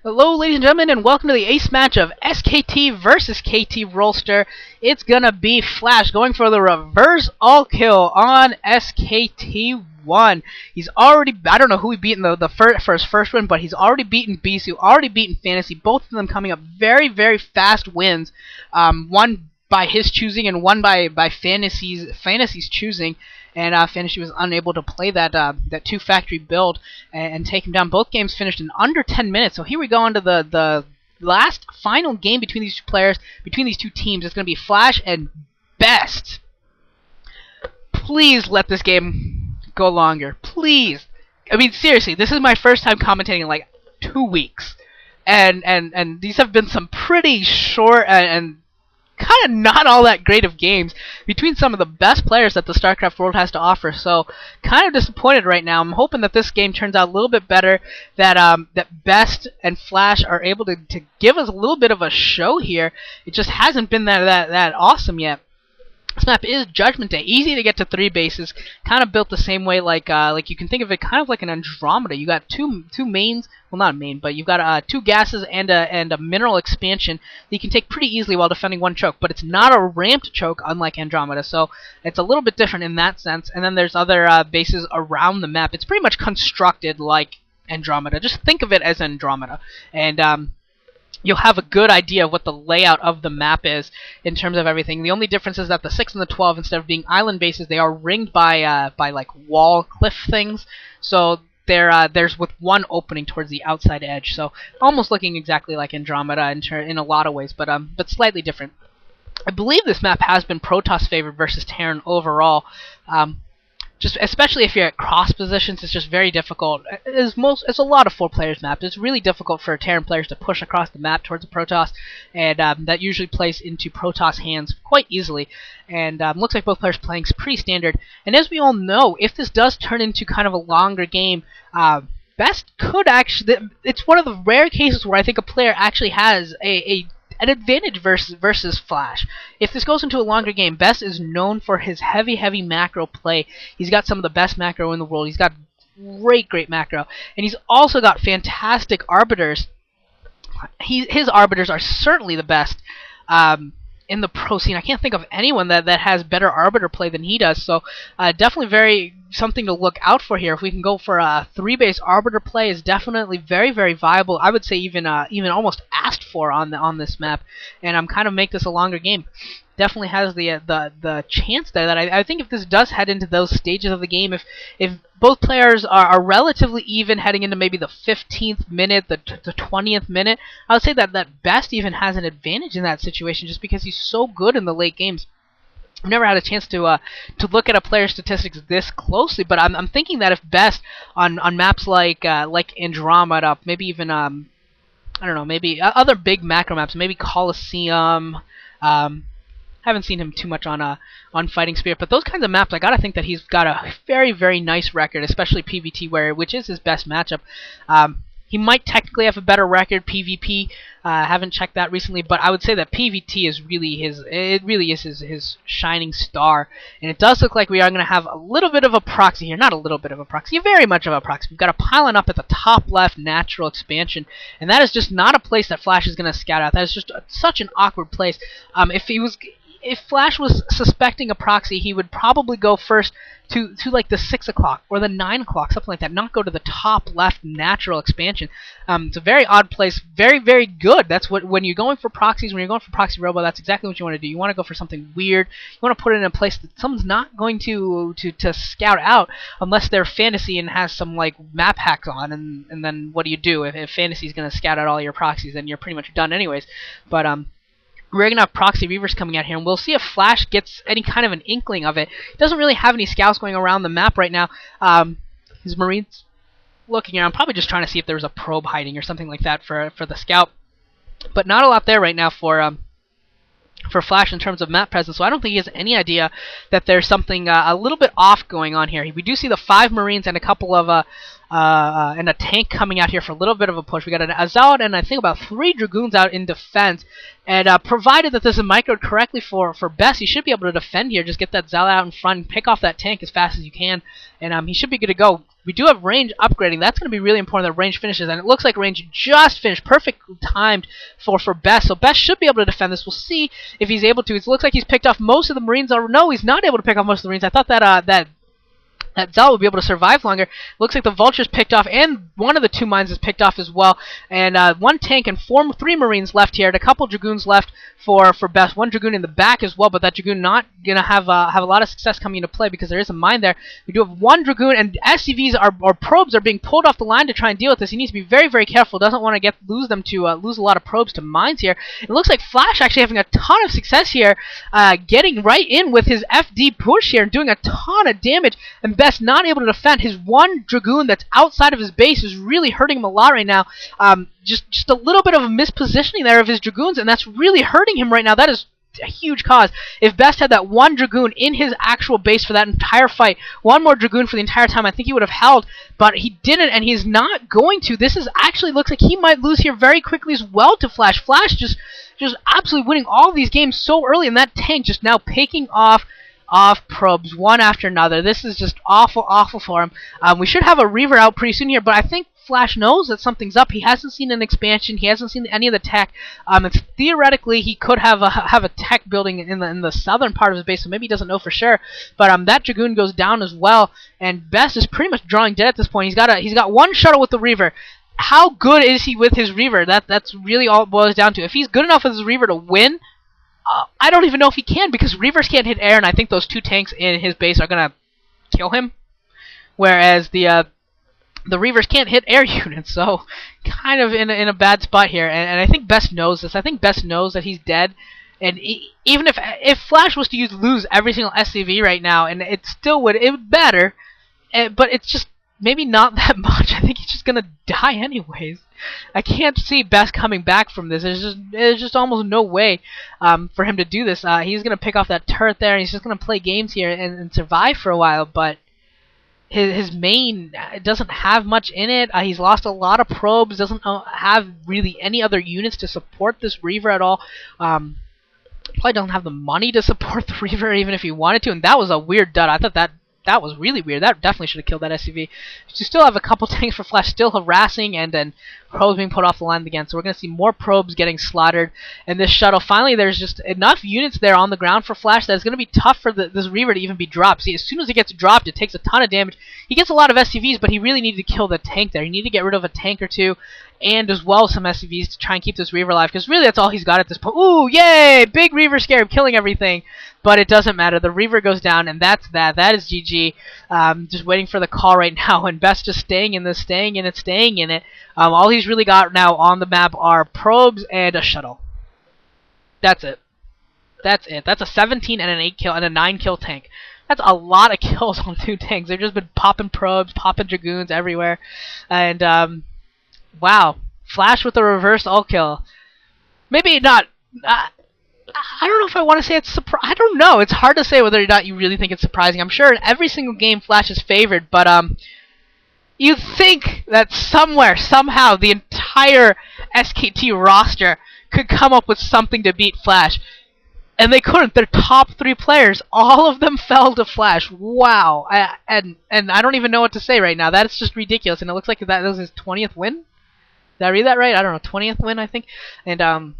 Hello, ladies and gentlemen, and welcome to the ace match of SKT versus KT Rollster. It's gonna be Flash going for the reverse all kill on SKT1. He's already, I don't know who he beat in the first win, but he's already beaten Bisu, already beaten Fantasy, both of them coming up very, very fast wins. One by his choosing and one by Fantasy's choosing. And Fantasy was unable to play that 2-factory build and take him down. Both games finished in under 10 minutes. So here we go into the last final game between these two players, between these two teams. It's going to be Flash and Best. Please let this game go longer. Please. I mean, seriously, this is my first time commentating in like 2 weeks. And these have been some pretty short and kind of not all that great of games between some of the best players that the StarCraft world has to offer. So kind of disappointed right now. I'm hoping that this game turns out a little bit better, that Best and Flash are able to give us a little bit of a show here. It just hasn't been that awesome yet. This map is Judgment Day, easy to get to 3 bases, kind of built the same way like you can think of it kind of like an Andromeda. You got two mains, well not a main, but you've got 2 gases and a mineral expansion that you can take pretty easily while defending 1 choke, but it's not a ramped choke unlike Andromeda, so it's a little bit different in that sense. And then there's other bases around the map. It's pretty much constructed like Andromeda. Just think of it as Andromeda, and you'll have a good idea of what the layout of the map is in terms of everything. The only difference is that the 6 and the 12, instead of being island bases, they are ringed by like wall cliff things. So there's with one opening towards the outside edge. So almost looking exactly like Andromeda in a lot of ways, but slightly different. I believe this map has been Protoss favored versus Terran overall. Just especially if you're at cross positions, it's just very difficult. It's a lot of 4 players mapped. It's really difficult for Terran players to push across the map towards the Protoss, and that usually plays into Protoss hands quite easily. And looks like both players playing pretty standard. And as we all know, if this does turn into kind of a longer game, Best could actually. It's one of the rare cases where I think a player actually has an advantage versus Flash. If this goes into a longer game, Best is known for his heavy macro play. He's got some of the best macro in the world. He's got great macro, and he's also got fantastic arbiters. His arbiters are certainly the best in the pro scene. I can't think of anyone that has better arbiter play than he does. So definitely something to look out for here. If we can go for a 3-base arbiter play, is definitely very viable. I would say even almost asked for on this map, and I'm kind of make this a longer game. Definitely has the chance there that I think if this does head into those stages of the game, if both players are relatively even heading into maybe the 15th minute, the 20th minute, I would say that Best even has an advantage in that situation just because he's so good in the late games. I've never had a chance to look at a player's statistics this closely, but I'm thinking that if Best on maps like Andromeda, maybe even I don't know, maybe other big macro maps, maybe Colosseum. Haven't seen him too much on Fighting Spirit, but those kinds of maps, I gotta think that he's got a very nice record, especially PvT, which is his best matchup. He might technically have a better record. PvP, haven't checked that recently, but I would say that PvT is really his shining star. And it does look like we are going to have a little bit of a proxy here. Not a little bit of a proxy, very much of a proxy. We've got a pylon up at the top left, natural expansion, and that is just not a place that Flash is going to scout out. That is just such an awkward place. If Flash was suspecting a proxy, he would probably go first to like the 6 o'clock or the 9 o'clock, something like that, not go to the top left natural expansion. It's a very odd place, very good. That's what, when you're going for proxies, when you're going for proxy robo, that's exactly what you want to do. You want to go for something weird. You want to put it in a place that someone's not going to scout out unless they're Fantasy and has some like map hacks on, and then what do you do? If Fantasy's going to scout out all your proxies, then you're pretty much done anyways. But we're going to have proxy reavers coming out here, and we'll see if Flash gets any kind of an inkling of it. He doesn't really have any scouts going around the map right now. His Marines looking around, probably just trying to see if there was a probe hiding or something like that for the scout. But not a lot there right now for Flash in terms of map presence, so I don't think he has any idea that there's something a little bit off going on here. We do see the 5 Marines and a couple of and a tank coming out here for a little bit of a push. We got an Azad and I think about 3 Dragoons out in defense. And provided that this is microed correctly for Best, he should be able to defend here. Just get that Zal out in front and pick off that tank as fast as you can. And he should be good to go. we do have range upgrading. That's going to be really important that range finishes, and it looks like range just finished. Perfectly timed for Best. So Best should be able to defend this. We'll see if he's able to. It looks like he's picked off most of the Marines. Or no, he's not able to pick off most of the Marines. I thought that Zell would be able to survive longer. Looks like the Vulture's picked off, and one of the 2 mines is picked off as well. And 1 tank and 3 Marines left here, and a couple Dragoons left for Best. 1 Dragoon in the back as well, but that Dragoon not gonna have a lot of success coming into play because there is a mine there. We do have 1 Dragoon, and SCVs or probes are being pulled off the line to try and deal with this. He needs to be very, very careful. Doesn't want to lose a lot of probes to mines here. It looks like Flash actually having a ton of success here, getting right in with his FD push here and doing a ton of damage. And Best not able to defend. His 1 Dragoon that's outside of his base is really hurting him a lot right now. Just a little bit of a mispositioning there of his Dragoons, and that's really hurting him right now. That is a huge cause. If Best had that 1 Dragoon in his actual base for that entire fight, 1 more Dragoon for the entire time, I think he would have held, but he didn't, and he's not going to. This is actually looks like he might lose here very quickly as well to Flash. Flash just absolutely winning all these games so early, and that tank just now picking off probes one after another. This is just awful for him. We should have a Reaver out pretty soon here, but I think Flash knows that something's up. He hasn't seen an expansion. He hasn't seen any of the tech. It's theoretically he could have a tech building in the southern part of his base, so maybe he doesn't know for sure. But that Dragoon goes down as well, and Best is pretty much drawing dead at this point. He's got 1 shuttle with the Reaver. How good is he with his Reaver? That's really all it boils down to. If he's good enough with his Reaver to win, I don't even know if he can, because Reavers can't hit air, and I think those 2 tanks in his base are gonna kill him. Whereas the Reavers can't hit air units, so kind of in a bad spot here. And I think Best knows this. I think Best knows that he's dead. And even if Flash was to lose every single SCV right now, and it would matter, but it's just maybe not that much. I think he's just gonna die anyways. I can't see Best coming back from this. There's just almost no way for him to do this. He's gonna pick off that turret there, and he's just gonna play games here and survive for a while. But his main doesn't have much in it. He's lost a lot of probes. Doesn't have really any other units to support this Reaver at all. Probably doesn't have the money to support the Reaver even if he wanted to. And that was a weird dud. I thought that was really weird. That definitely should have killed that SCV. You still have a couple tanks for Flash still harassing, and then probes being put off the line again. So we're going to see more probes getting slaughtered. And this shuttle, finally, there's just enough units there on the ground for Flash that it's going to be tough for this Reaver to even be dropped. See, as soon as it gets dropped, it takes a ton of damage. He gets a lot of SCVs, but he really needed to kill the tank there. He needed to get rid of a tank or 2, and as well some SCVs to try and keep this Reaver alive, because really that's all he's got at this point. Ooh, yay! Big Reaver scare, killing everything. But it doesn't matter. The Reaver goes down, and that's that. That is GG. Just waiting for the call right now, and Best just staying in it. All he's really got now on the map are probes and a shuttle. That's it. That's a 17 and an 8 kill and a 9 kill tank. That's a lot of kills on 2 tanks. They've just been popping probes, popping Dragoons everywhere. And, wow. Flash with a reverse all kill. Maybe not... I don't know if I want to say it's surprising. I don't know. It's hard to say whether or not you really think it's surprising. I'm sure in every single game Flash is favored, but you'd think that somewhere, somehow, the entire SKT roster could come up with something to beat Flash. And they couldn't. Their top 3 players, all of them fell to Flash. Wow. And I don't even know what to say right now. That is just ridiculous. And it looks like that was his 20th win? Did I read that right? I don't know. 20th win, I think. And,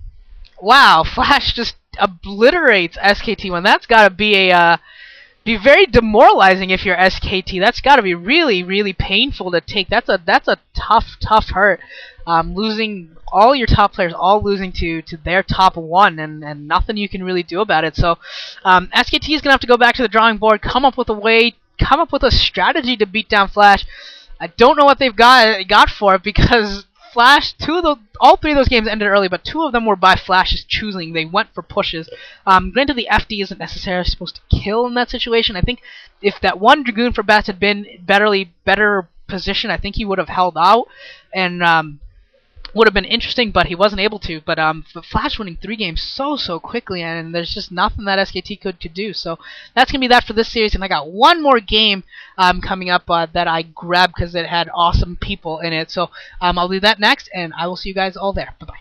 wow, Flash just obliterates SKT1. That's got to be be very demoralizing if you're SKT. That's got to be really, really painful to take. That's a tough hurt. Losing all your top players, all losing to their top 1, and nothing you can really do about it. So SKT is gonna have to go back to the drawing board, come up with a strategy to beat down Flash. I don't know what they've got for it, because Flash, all 3 of those games ended early, but 2 of them were by Flash's choosing. They went for pushes. Granted, the FD isn't necessarily supposed to kill in that situation. I think if that 1 Dragoon for Bats had been better position, I think he would have held out, and would have been interesting, but he wasn't able to. But Flash winning 3 games so quickly, and there's just nothing that SKT could do. So that's going to be that for this series, and I got one more game coming up that I grabbed because it had awesome people in it. So I'll do that next, and I will see you guys all there. Bye-bye.